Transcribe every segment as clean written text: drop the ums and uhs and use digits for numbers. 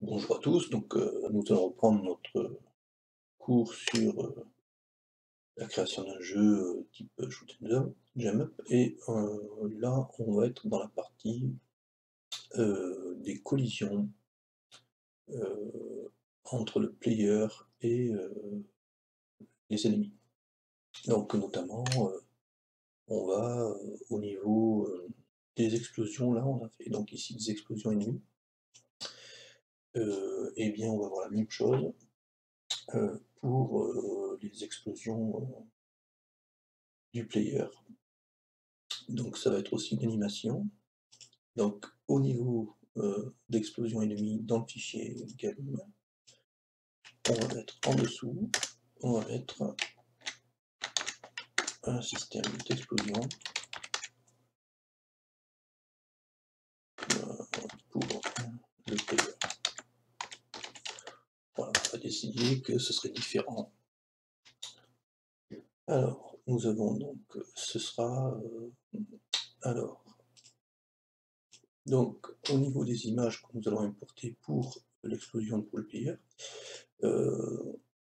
Bonjour à tous, nous allons reprendre notre cours sur la création d'un jeu type shoot 'em up là on va être dans la partie des collisions entre le player et les ennemis. Donc notamment on va au niveau des explosions, là on a fait donc ici des explosions ennemies, et bien on va voir la même chose pour les explosions du player. Donc ça va être aussi une animation. Donc au niveau, d'explosion ennemie dans le fichier game, on va mettre en dessous, on va mettre un système d'explosion, pour le player. Voilà, on va décider que ce serait différent. Alors, nous avons donc, ce sera, alors, donc au niveau des images que nous allons importer pour l'explosion pour le player,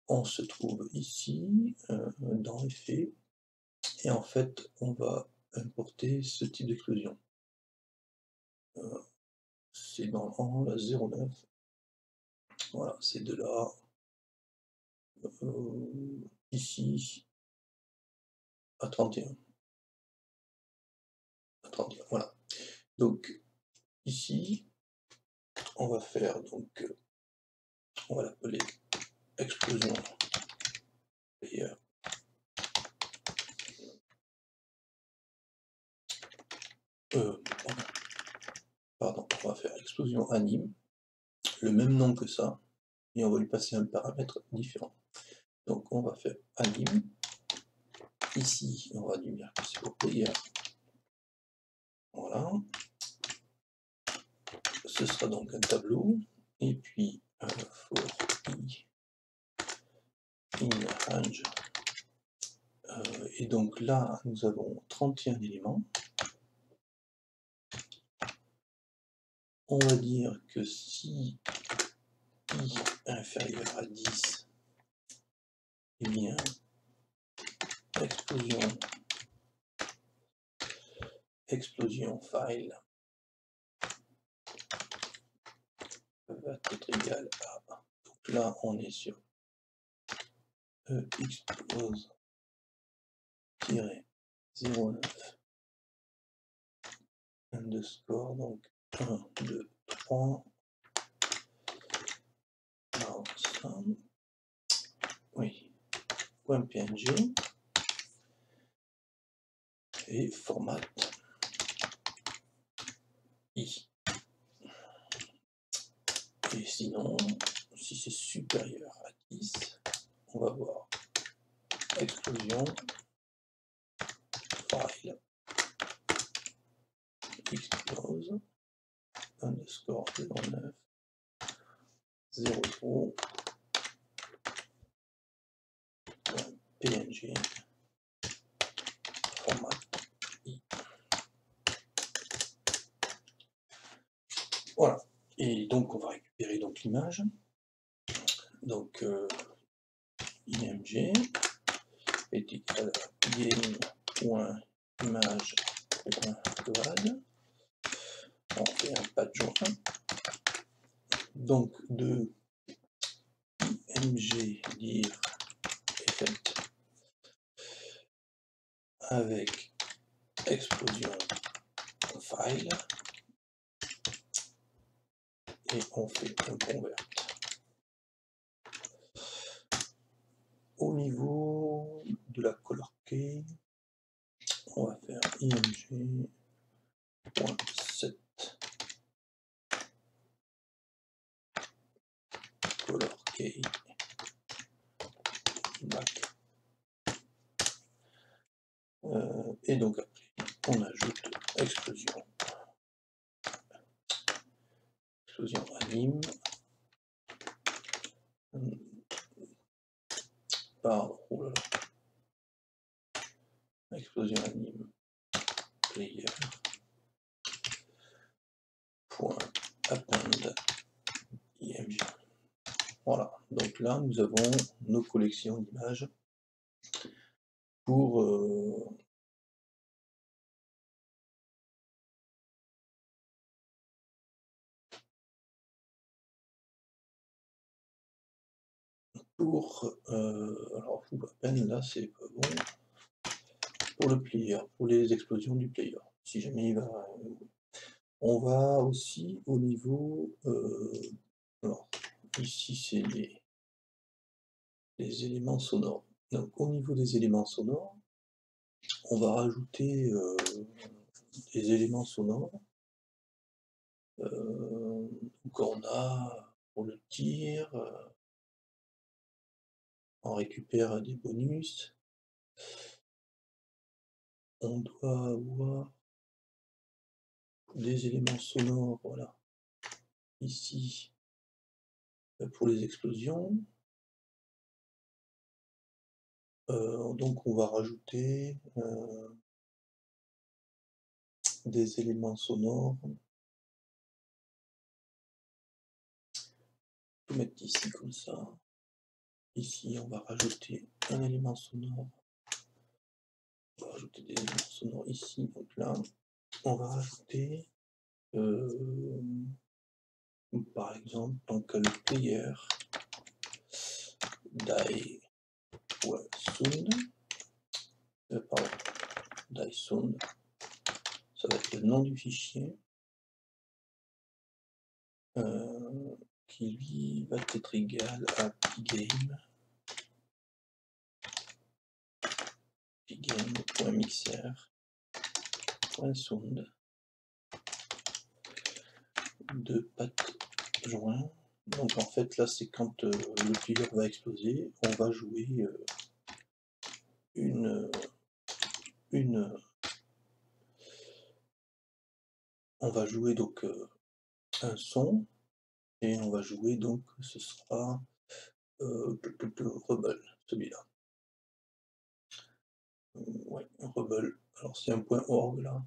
on se trouve ici, dans Effets. Et en fait, on va importer ce type d'explosion. C'est dans la 09, voilà, c'est de là, ici à 31, à 31, voilà. Donc ici, on va faire donc, on va l'appeler explosion player, heu, pardon, on va faire explosion anime, le même nom que ça, et on va lui passer un paramètre différent. Donc on va faire anime, ici on va lui dire que c'est au player, voilà. Ce sera donc un tableau, et puis for in range, et donc là nous avons 31 éléments. On va dire que si i inférieur à 10, eh bien explosion file va être égal à, donc là on est sur expose-09 underscore, donc 1, 2, 3, alors ça, oui, .png, et format i. Et sinon, si c'est supérieur à 10, on va voir explosion file expose underscore 09 00 png format i. Voilà. Et donc on va récupérer donc l'image. Donc img est égal à game.image.load. On fait un pas de joint. Donc de img dire effect avec explosion file, et on fait un convert. Au niveau de la color key, on va faire img.set color key back, et donc après on ajoute explosion anime, pardon, oh là là, explosion anime player point append img Voilà, donc là nous avons nos collections d'images pour, alors je vois à peine là c'est pas bon, pour le player, pour les explosions du player. Si jamais il va on va aussi au niveau, alors ici c'est les éléments sonores. Donc au niveau des éléments sonores, on va rajouter, des éléments sonores, donc on a pour le tir, on récupère des bonus. On doit avoir des éléments sonores, voilà, ici, pour les explosions. Donc on va rajouter, des éléments sonores. On peut mettre ici comme ça. Ici, on va rajouter un élément sonore. On va rajouter des éléments sonores ici, donc là, on va rajouter, par exemple, donc le player die sound, pardon, die sound, ça va être le nom du fichier, qui lui va être égal à pygame.mixer.sound de patte joint. Donc en fait là c'est quand le player va exploser, on va jouer une, une on va jouer donc un son et on va jouer donc ce sera Rebel, celui-là. Ouais, Rebel. Alors c'est un point .org là.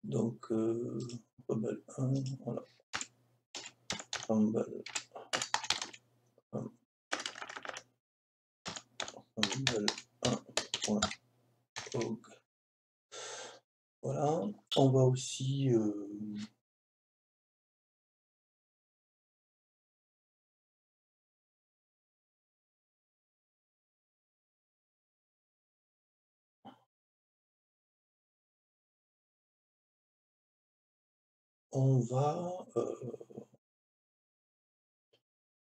Donc Rebel 1, voilà. Rumble, Rumble 1.org. Voilà. On va aussi on va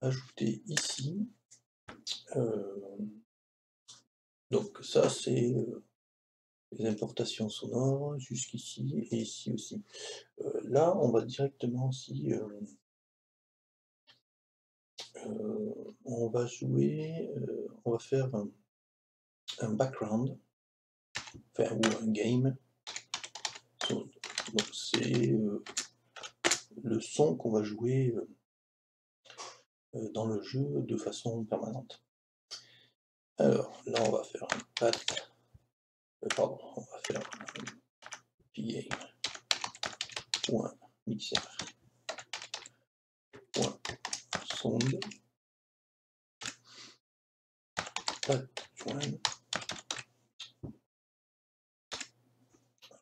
ajouter ici, donc ça c'est les importations sonores jusqu'ici et ici aussi. Là on va directement aussi, on va jouer, on va faire un background, enfin ou un game. Donc c'est le son qu'on va jouer dans le jeu de façon permanente. Alors là on va faire un path, pardon, on va faire pgame.mixer.sound path join.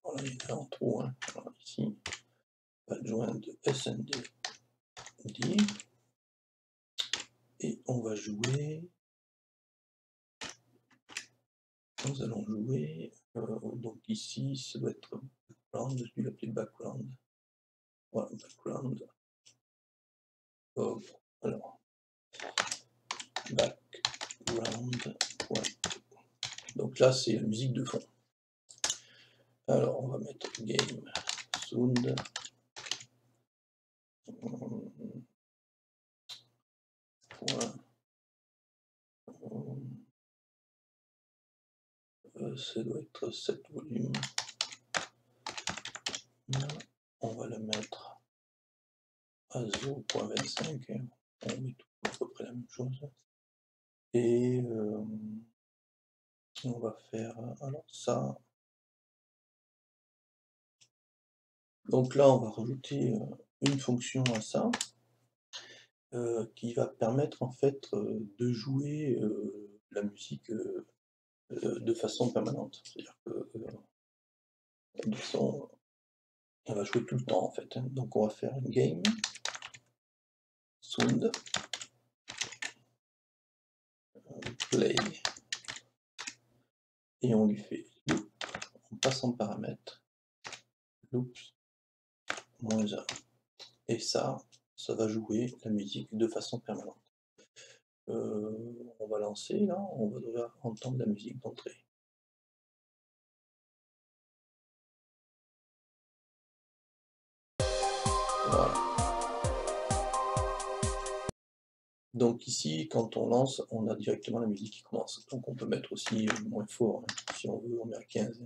Voilà, il y a en trop, hein. Voilà, ici, path join de snd div et on va jouer. Nous allons jouer, donc ici, ça doit être background, je vais l'appeler background. Voilà, background. Alors, background. Ouais. Donc là, c'est la musique de fond. Alors, on va mettre game sound. Ça doit être 7 volumes. Là, on va le mettre à 0.25. On met tout à peu près la même chose. Et on va faire alors ça. Donc là, on va rajouter une fonction à ça. qui va permettre en fait, de jouer, la musique, de façon permanente. C'est-à-dire que, de façon elle va jouer tout le temps en fait, hein. Donc on va faire une game sound play et on lui fait loop, on passe en paramètre, loops -1 et ça va jouer la musique de façon permanente. On va lancer là, on va devoir entendre la musique d'entrée. Voilà. Donc ici, quand on lance, on a directement la musique qui commence. Donc on peut mettre aussi moins fort, hein, si on veut, on met à 15.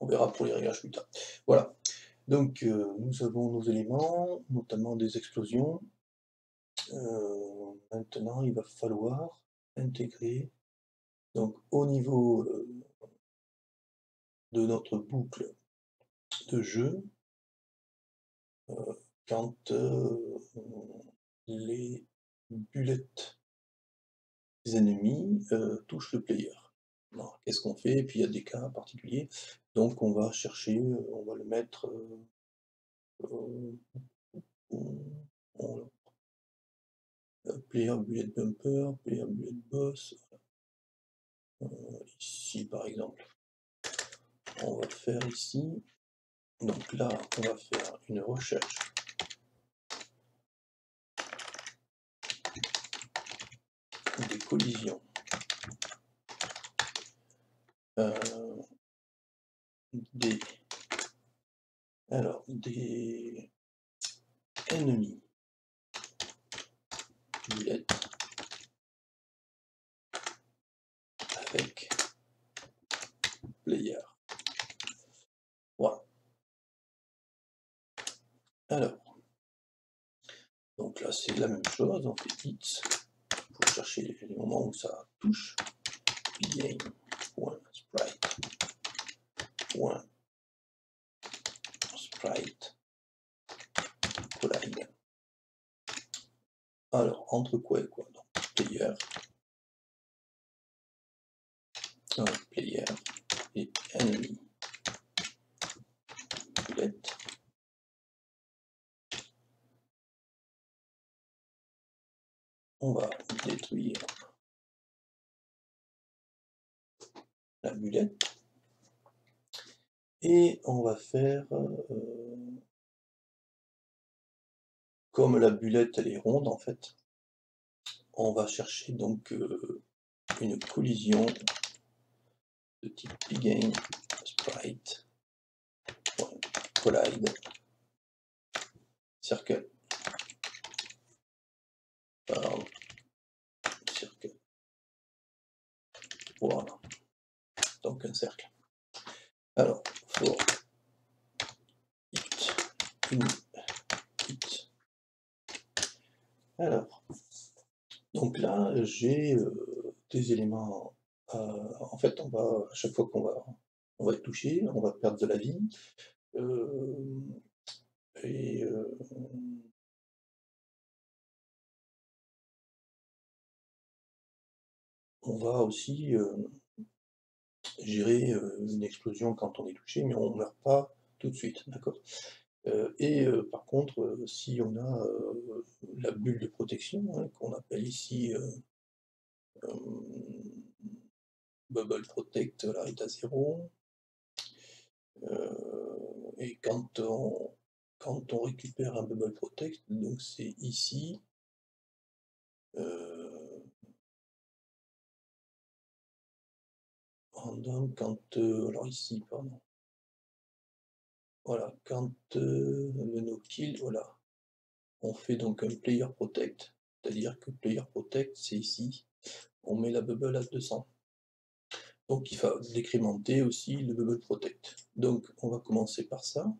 On verra pour les réglages plus tard. Voilà. Donc nous avons nos éléments, notamment des explosions. Maintenant, il va falloir intégrer, donc au niveau de notre boucle de jeu, quand les bullets des ennemis touchent le player. Alors, qu'est-ce qu'on fait? Et puis il y a des cas particuliers, donc on va chercher, on va le mettre player bullet bumper, player bullet boss, ici par exemple. On va faire ici, donc là on va faire une recherche des collisions des ennemis bullet avec player. Voilà. Alors, donc là c'est la même chose, on fait hits pour chercher les moments où ça touche. Game.sprite collide. Alors, entre quoi et quoi? Donc, player et enemy bullet. On va détruire la bulette et on va faire comme la bulette elle est ronde en fait, on va chercher donc une collision de type pgame sprite collide circle circle. Voilà, donc un cercle. Alors for hit. Alors, donc là j'ai des éléments. En fait, on va à chaque fois qu'on va être touché, on va perdre de la vie. Et on va aussi gérer une explosion quand on est touché, mais on ne meurt pas tout de suite, d'accord? Par contre, si on a la bulle de protection, hein, qu'on appelle ici Bubble Protect, là est à 0. Et quand on récupère un Bubble Protect, donc c'est ici. Donc quand alors ici, pardon. Voilà, quand le no kill, voilà, on fait donc un player protect, c'est-à-dire que player protect, c'est ici, on met la bubble à 200. Donc il va décrémenter aussi le bubble protect. Donc on va commencer par ça,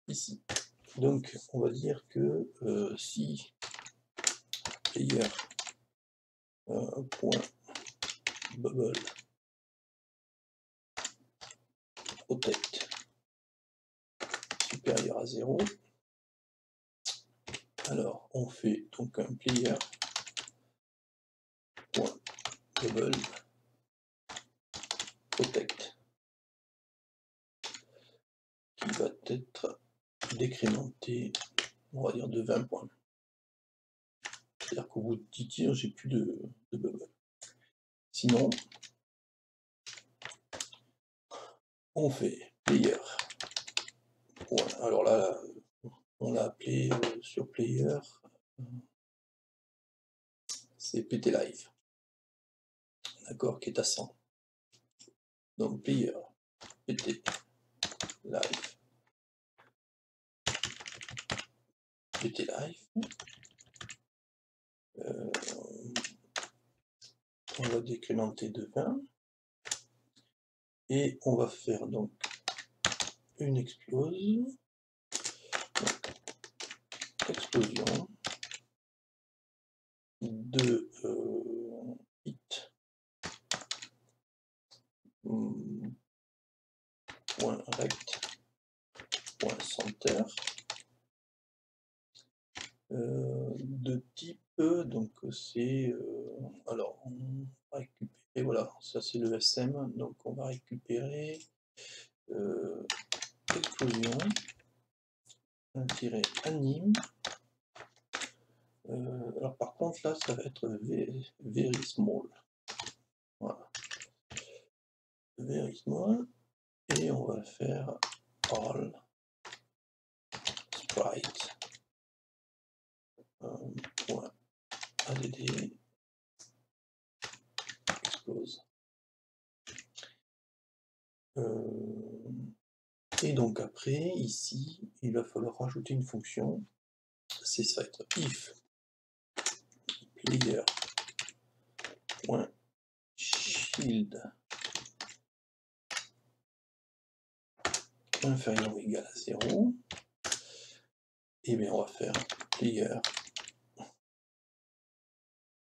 ici. Donc on va dire que si player point bubble protect supérieur à 0. Alors on fait donc un player double protect qui va être décrémenté, on va dire de 20 points. C'est-à-dire qu'au bout de 10 tirs, j'ai plus de bubble. Sinon, on fait player. Alors là, on l'a appelé sur player, c'est pt live, d'accord, qui est à 100. Donc player pt live, pt live. On va décrémenter de 20 et on va faire donc une explose. Donc, explosion de hit point rect point center de type, donc c'est alors on va récupérer, voilà, ça c'est le SM, donc on va récupérer explosion anime. Alors par contre là ça va être very small, voilà, very small, et on va faire all sprite point add explose. Et donc après ici il va falloir rajouter une fonction, c'est ça va être if player point shield inférieur ou égal à 0, et bien on va faire player,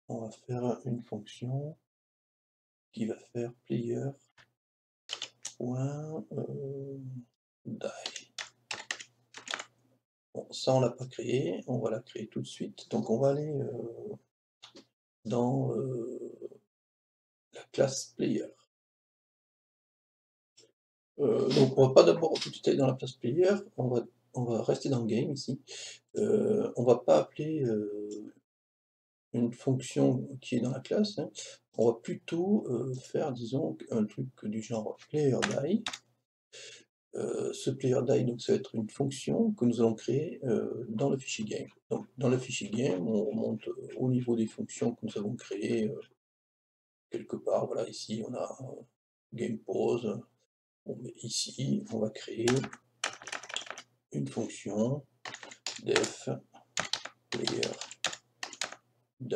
on va faire une fonction qui va faire player point die. Bon, ça on l'a pas créé, on va la créer tout de suite. Donc on va aller dans la classe player. Donc on va pas d'abord tout de suite aller dans la classe player, on va rester dans le game ici. On va pas appeler une fonction qui est dans la classe, hein. On va plutôt faire, disons, un truc du genre player die. Ce player die, donc ça va être une fonction que nous allons créer dans le fichier game. Donc dans le fichier game, on remonte au niveau des fonctions que nous avons créées quelque part. Voilà, ici on a game pause. Bon, mais ici, on va créer une fonction def player die.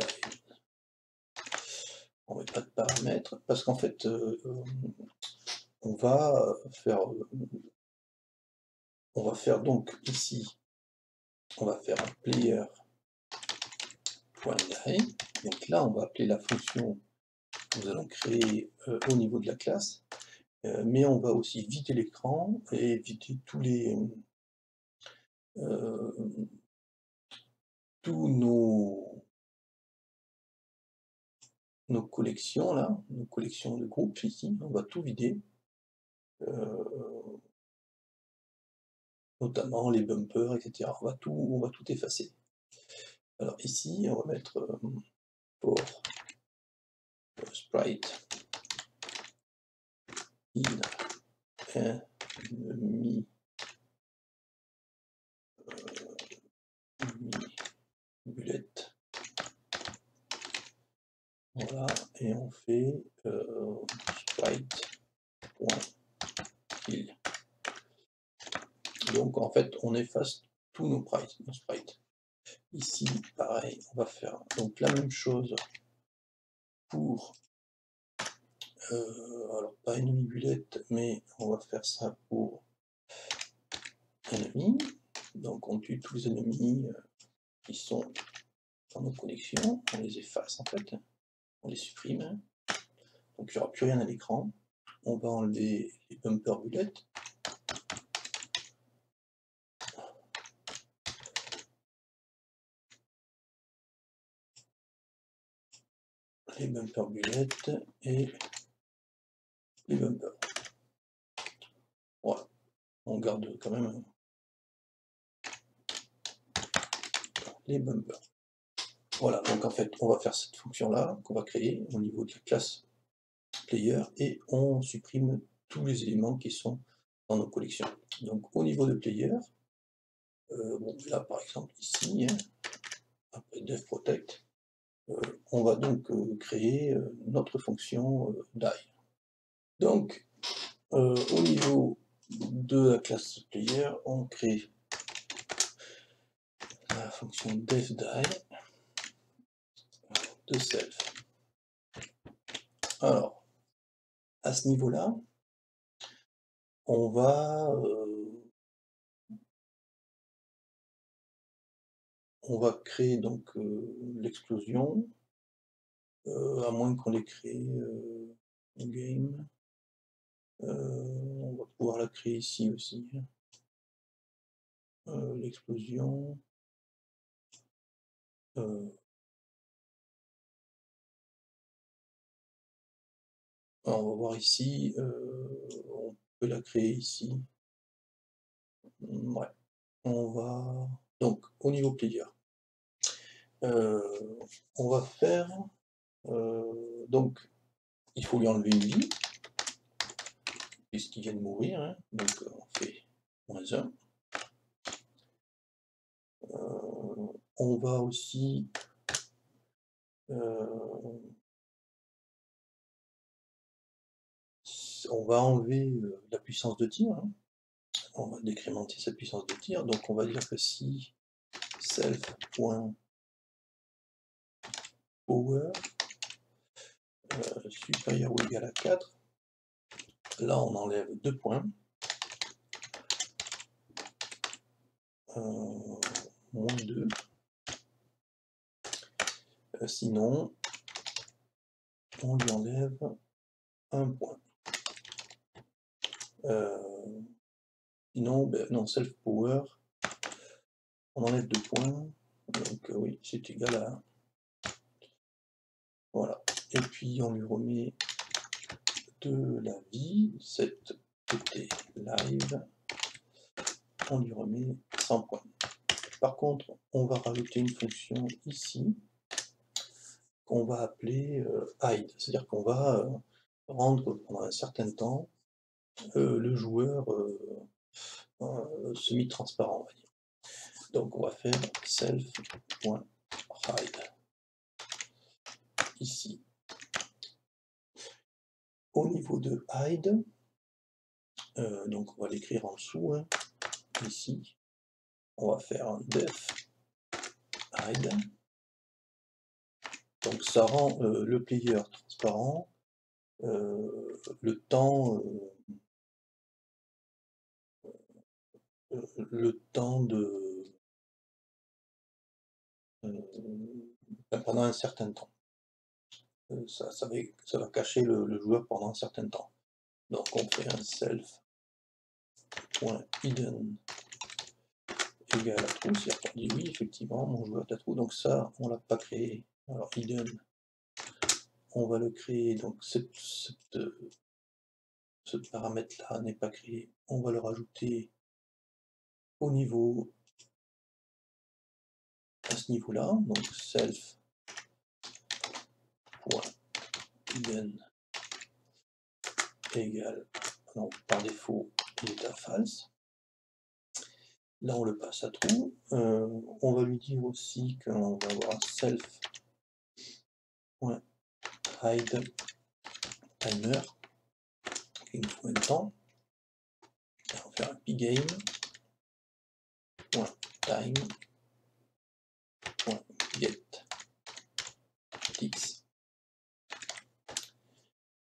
On met pas de paramètres parce qu'en fait, on va faire donc ici, on va faire un player.die. Donc là, on va appeler la fonction que nous allons créer au niveau de la classe, mais on va aussi vider l'écran et vider tous nos collections là, nos collections de groupes ici, on va tout vider. Notamment les bumpers, etc. On va tout effacer. Alors ici, on va mettre for sprite in enemy bullet. Voilà, et on fait sprite.kill. Donc en fait, on efface tous nos sprites. Ici, pareil, on va faire donc la même chose pour, alors pas enemy bullet, mais on va faire ça pour ennemis. Donc on tue tous les ennemis qui sont dans nos collections, on les efface en fait, on les supprime. Donc il n'y aura plus rien à l'écran. on va enlever les bumper bullets. Les bumper bullets et les bumpers. Voilà, on garde quand même les bumpers. Voilà, donc en fait, on va faire cette fonction-là qu'on va créer au niveau de la classe player et on supprime tous les éléments qui sont dans nos collections. Donc au niveau de player, bon, là par exemple ici, après def protect, on va donc créer notre fonction die. Donc au niveau de la classe player, on crée la fonction def die de self. Alors, à ce niveau-là, on va créer donc l'explosion, à moins qu'on l'ait créé game. On va pouvoir la créer ici aussi. L'explosion. On va voir ici, on peut la créer ici. Ouais, on va donc au niveau player, on va faire donc il faut lui enlever une vie puisqu'il vient de mourir, hein, donc on fait -1. On va aussi on va enlever la puissance de tir, hein. On va décrémenter sa puissance de tir, donc on va dire que si self.power supérieur ou égal à 4, là on enlève 2 points, -2, sinon on lui enlève 1 point. Sinon, ben non, self power, on enlève 2 points, donc oui, c'est égal à 1. Voilà, et puis on lui remet de la vie, cette PT live, on lui remet 100 points. Par contre, on va rajouter une fonction ici, qu'on va appeler hide, c'est-à-dire qu'on va rendre pendant un certain temps le joueur semi-transparent, on va dire. Donc on va faire self.hide ici. Au niveau de hide, donc on va l'écrire en dessous, hein, ici. On va faire un def hide. Donc ça rend le player transparent le temps de pendant un certain temps. Ça va cacher le joueur pendant un certain temps. Donc on fait un self.hidden égal à true, c'est-à-dire qu'on dit oui, effectivement, mon joueur est à true, donc ça, on l'a pas créé. Alors hidden, on va le créer, donc ce paramètre-là n'est pas créé, on va le rajouter au niveau, à ce niveau-là, donc self.hidden égale, non, par défaut, il est à false. Là, on le passe à true. On va lui dire aussi qu'on va avoir self.hide timer, qui nous faut un temps. On va faire un pgame.time.get tix.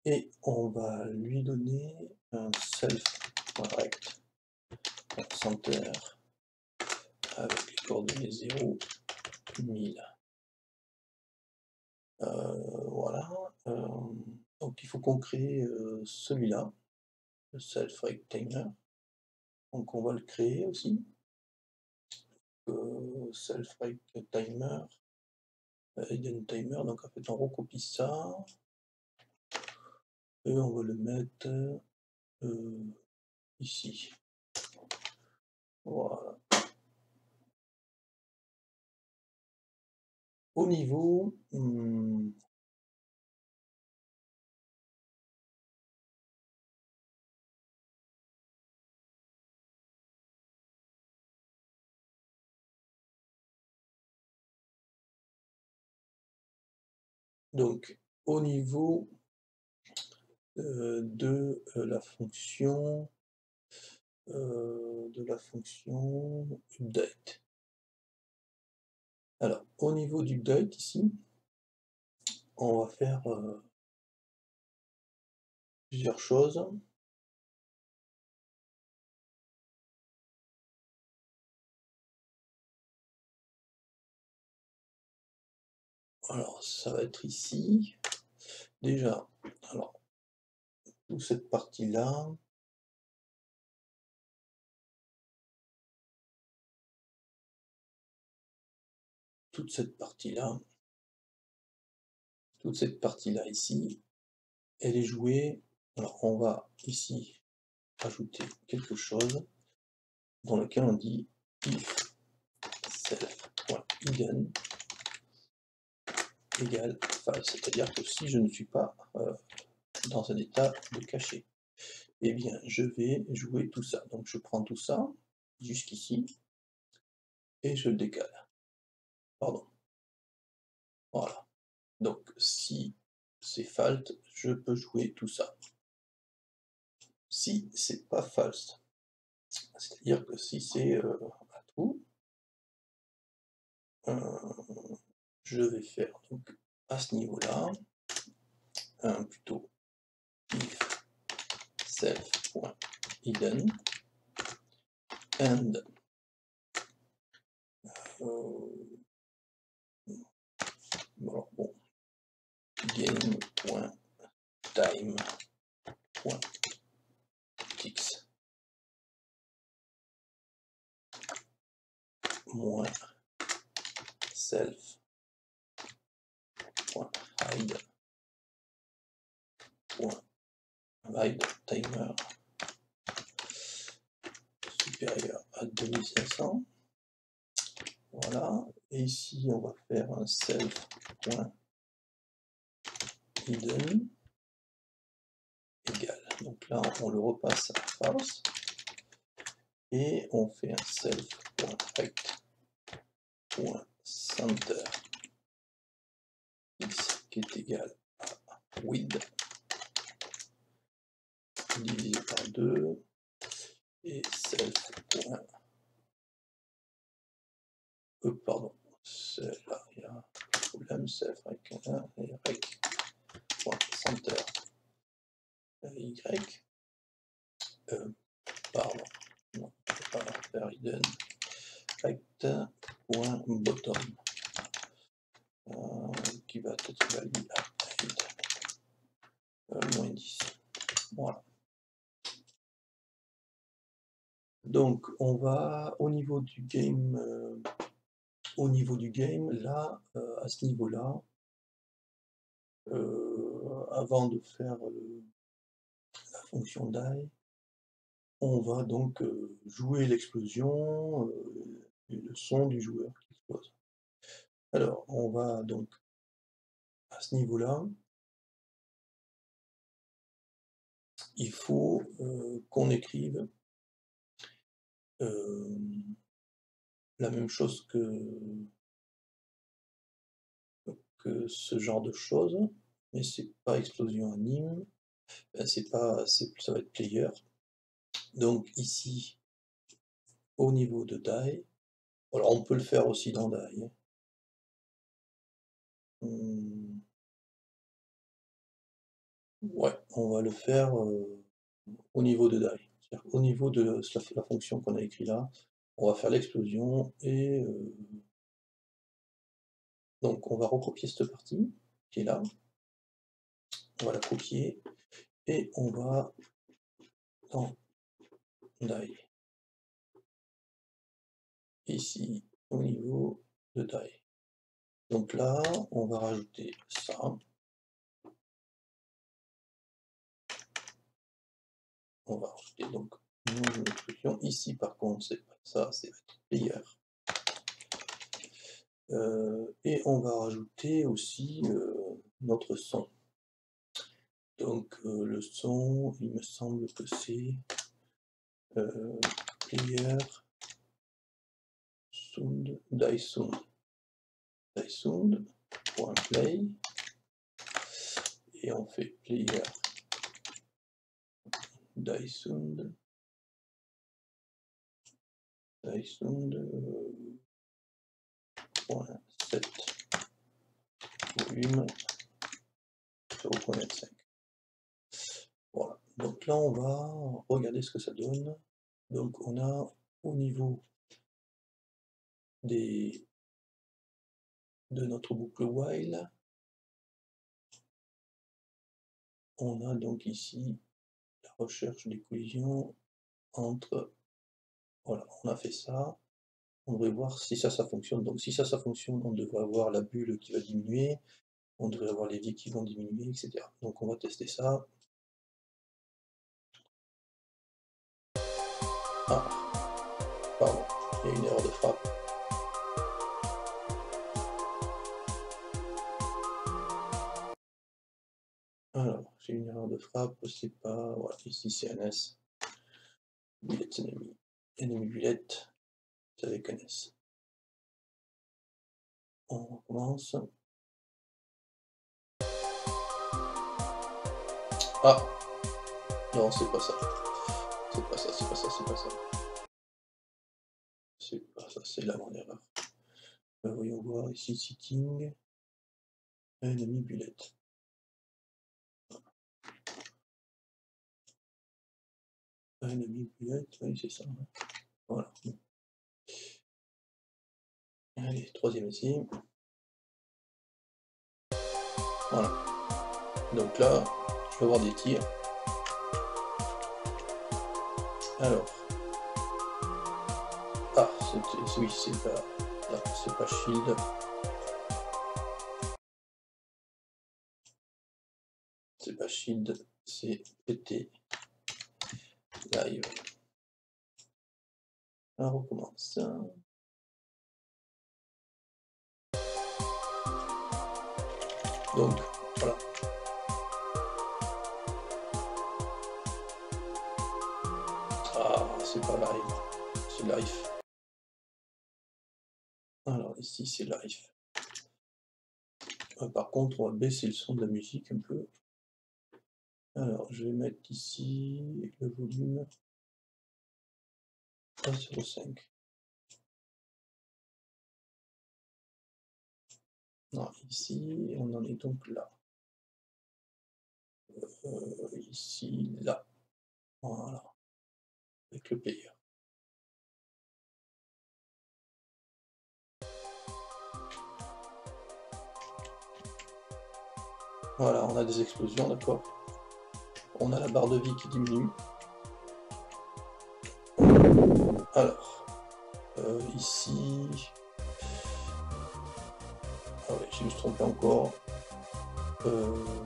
Et on va lui donner un self.rect.center avec les coordonnées 0, 1000. Voilà. Donc il faut qu'on crée celui-là, le self-reg timer. Donc on va le créer aussi. Self-reg timer, hidden timer. Donc en fait on recopie ça et on va le mettre ici. Voilà. Au niveau donc au niveau de la fonction update. Alors, au niveau du update ici, on va faire plusieurs choses. Alors, ça va être ici. Déjà, alors, toute cette partie-là, toute cette partie-là, toute cette partie-là ici, elle est jouée. Alors, on va ici ajouter quelque chose dans lequel on dit if self.hidden égale false, c'est-à-dire que si je ne suis pas dans un état de caché, eh bien je vais jouer tout ça. Donc je prends tout ça jusqu'ici et je le décale. Pardon. Voilà. Donc si c'est false, je peux jouer tout ça. Si c'est pas false, c'est-à-dire que si c'est à true, je vais faire donc à ce niveau-là plutôt if self.hidden and bon, game.time.tix moins self.hide timer supérieur à 2500. Voilà. Et ici, on va faire un self.hidden égal. Donc là, on le repasse à false. Et on fait un self.rect.center x qui est égal à width divisé par 2 et self. Pardon, c'est là, il y a un problème, self.rect et rect.center y. Pardon, non, je ne peux pas faire hidden rect.bottom qui va être égal à moins 10. Voilà. Donc on va au niveau du game, là, à ce niveau-là, avant de faire la fonction die, on va donc jouer l'explosion et le son du joueur qui explose. Alors on va donc à ce niveau-là, il faut qu'on écrive la même chose que ce genre de choses, mais c'est pas explosion anime, ça va être player. Donc ici, au niveau de die, alors on peut le faire aussi dans die. Ouais, on va le faire au niveau de die. C'est-à-dire au niveau de la fonction qu'on a écrit là, on va faire l'explosion et donc on va recopier cette partie qui est là. On va la copier et on va dans Die. Ici, au niveau de Die. Donc là, on va rajouter ça. On va rajouter donc une nouvelle expression. Ici, par contre, c'est pas ça, c'est player. Et on va rajouter aussi notre son. Donc le son, il me semble que c'est player sound, die sound. Die sound.play et on fait player die sound .set volume 0.25. Voilà, donc là on va regarder ce que ça donne. Donc on a au niveau de notre boucle while, on a donc ici la recherche des collisions entre, voilà, on a fait ça, on devrait voir si ça fonctionne. Donc si ça fonctionne, on devrait avoir la bulle qui va diminuer, on devrait avoir les vies qui vont diminuer, etc. Donc on va tester ça. Ah, pardon, il y a une erreur de frappe. Alors, j'ai une erreur de frappe, c'est pas, voilà, ici c'est un S. Bullet ennemi bullet, c'est avec un S. On recommence. Ah, non, c'est pas ça. C'est pas ça, c'est pas ça, c'est pas ça. C'est pas ça, c'est là mon erreur. Voyons voir ici, sitting, ennemi bullet. Ennemi bullet, oui, c'est ça. Voilà. Allez, troisième essai. Voilà. Donc là, je vais avoir des tirs. Alors. Ah, oui, c'est pas shield. C'est pas shield, c'est PT live. On recommence. Donc, voilà. Ah, c'est pas live, c'est live. Alors ici, c'est live. Par contre, on va baisser le son de la musique un peu. Alors, je vais mettre ici le volume à 0,5. Non, ici, on en est donc là. Ici, là. Voilà. Avec le player. Voilà, on a des explosions, d'accord. On a la barre de vie qui diminue. Alors, ici... Ah ouais, j'ai dû me tromper encore.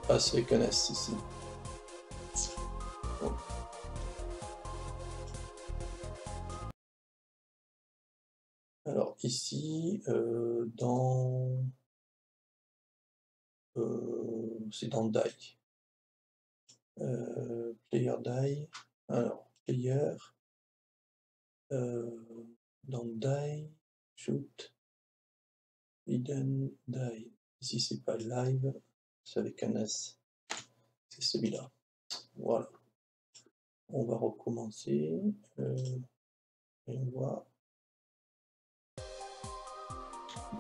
Ah, c'est avec un S ici. Bon. Alors ici, c'est dans Die. Player Die. Alors, player. Dans Die, shoot, hidden Die. Ici, c'est pas live, c'est avec un S. C'est celui-là. Voilà. On va recommencer. Et on voit.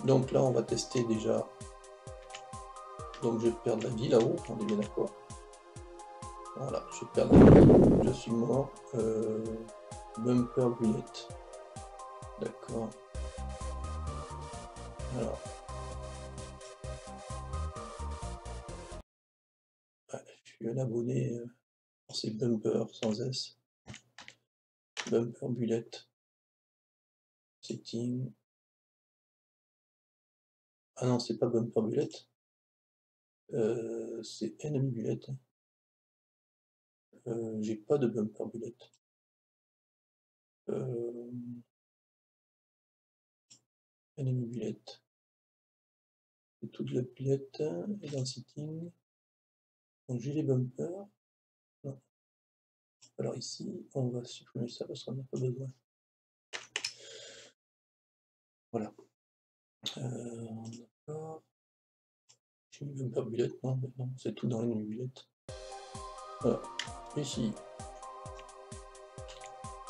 Donc là, on va tester déjà. Donc je vais perdre la vie là-haut, on est bien d'accord. Voilà, je perds la vie, je suis mort. Bumper bullet. D'accord. Alors. Ouais, un abonné pour ses bumpers sans S. Bumper bullet. Setting. Ah non, c'est pas bumper bullet. C'est enemy bullet. J'ai pas de bumper bullet. Enemy bullet. C'est toute la bullet et dans le setting. Donc j'ai les bumpers. Non. Alors ici, on va supprimer ça parce qu'on n'a pas besoin. Voilà. D'accord. J'ai mis bumper bullet, non, non, c'est tout dans enemy bullet. Voilà. Ici.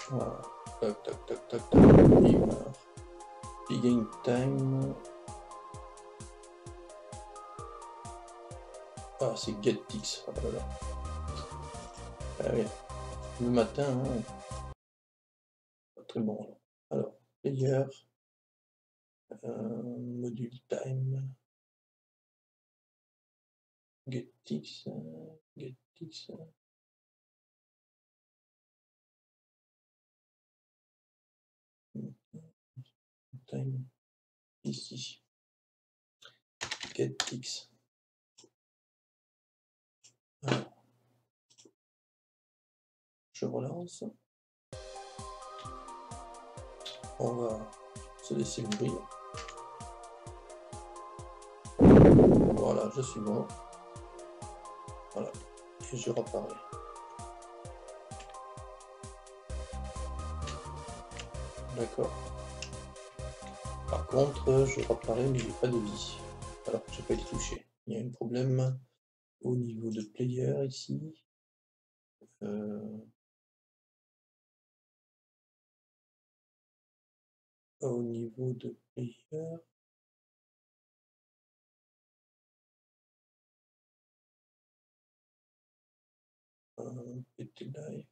Voilà. Tac, tac, tac, tac, tac. Et voilà. Begin time. Ah, c'est GetTix. Oh là là. Ah oui. Le matin, hein. Pas très bon. Alors, player. Module time. GetTix. GetTix. Time. Ici. GetTix. Alors, je relance. On va se laisser ouvrir. Voilà, je suis mort. Voilà. Et je réapparais. D'accord. Par contre, je réapparais, mais j'ai pas de vie. Alors, j'ai pas été touché. Il y a un problème au niveau de player ici. Au niveau de player. PT live.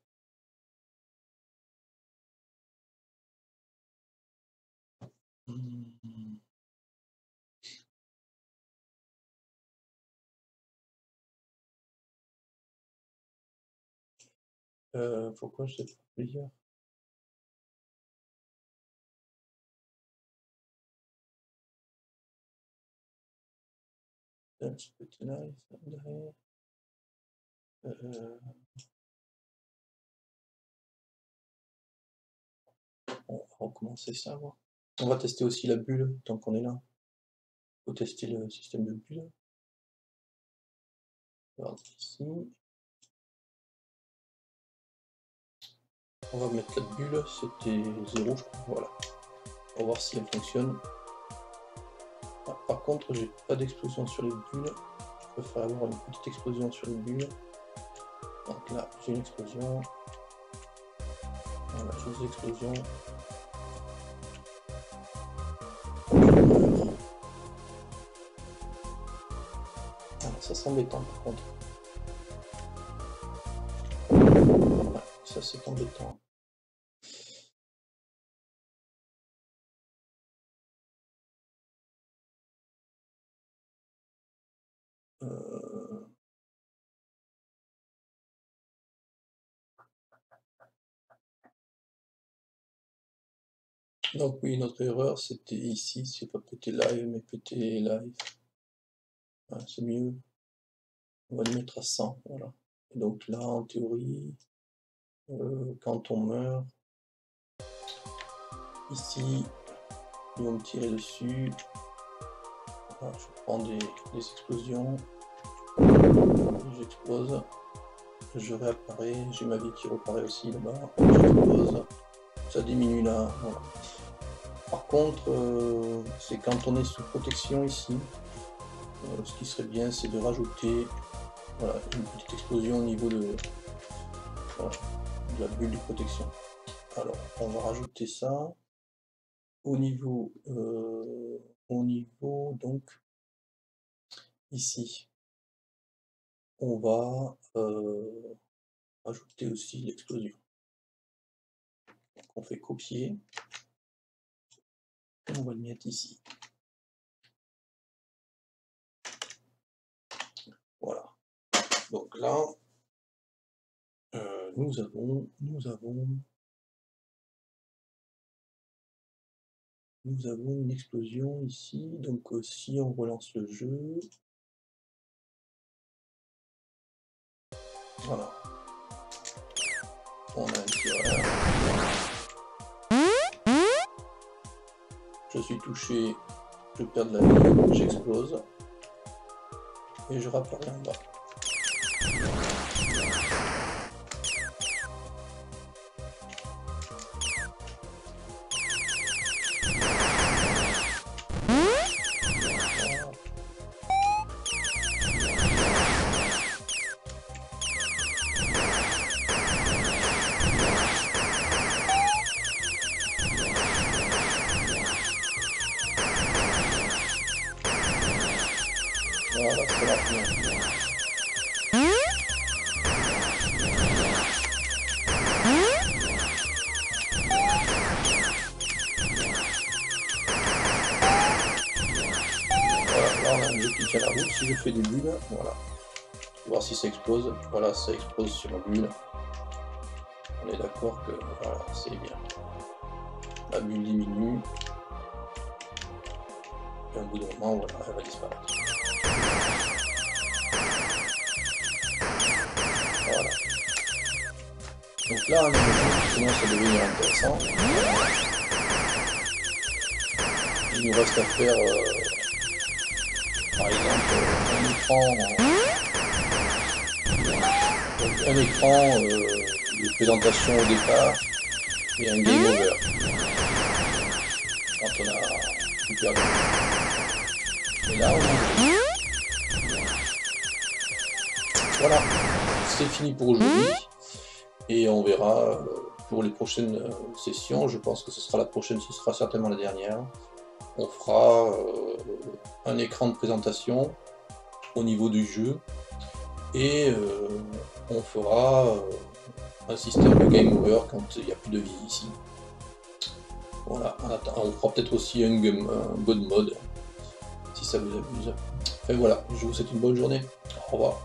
Pourquoi je sais pas player? PT live derrière. On va recommencer ça. On va tester aussi la bulle tant qu'on est là. Il faut tester le système de bulle. Alors ici. On va mettre la bulle, c'était 0 je crois. Voilà. On va voir si elle fonctionne. Ah, par contre, j'ai pas d'explosion sur les bulles. Je préfère avoir une petite explosion sur les bulles. Donc là, j'ai une explosion. Voilà, j'ai des explosions. Alors ça c'est embêtant par contre. Ouais, ça c'est embêtant. Donc oui, notre erreur c'était ici, c'est pas PT live mais PT live. Ouais, c'est mieux. On va le mettre à 100, voilà. Et donc là, en théorie, quand on meurt, ici, ils vont me tirer dessus. Voilà, je prends des explosions, j'explose, je réapparais, j'ai ma vie qui reparaît aussi là-bas, j'explose, ça diminue là, voilà. Par contre, c'est quand on est sous protection ici, ce qui serait bien c'est de rajouter voilà, une petite explosion au niveau de, voilà, de la bulle de protection. Alors on va rajouter ça au niveau donc ici on va ajouter aussi l'explosion. Donc on fait copier et on va le mettre ici. Voilà. Donc là, nous avons une explosion ici, donc si on relance le jeu, voilà, on a un tireur, je suis touché, je perds de la vie, j'explose, et je rapparais en bas. Voilà, c'est la fin. Voilà, là on a un jeu qui tient la route. Si je fais des bulles, voilà, voir si ça explose. Voilà, ça explose sur la bulle. On est d'accord que voilà, c'est bien. La bulle diminue. Et au bout d'un moment, voilà, elle va disparaître. Voilà. Donc là, on a un jeu qui commence à devenir intéressant. Il nous reste à faire, par exemple, un écran de présentation au départ et un game over. Quand on a tout perdu. Et là, on a... Voilà, c'est fini pour aujourd'hui. Et on verra pour les prochaines sessions. Je pense que ce sera la prochaine, ce sera certainement la dernière. On fera un écran de présentation au niveau du jeu. Et on fera un système de game over quand il n'y a plus de vie ici. Voilà, on fera peut-être aussi un god mode, si ça vous amuse. Enfin voilà, je vous souhaite une bonne journée. Au revoir.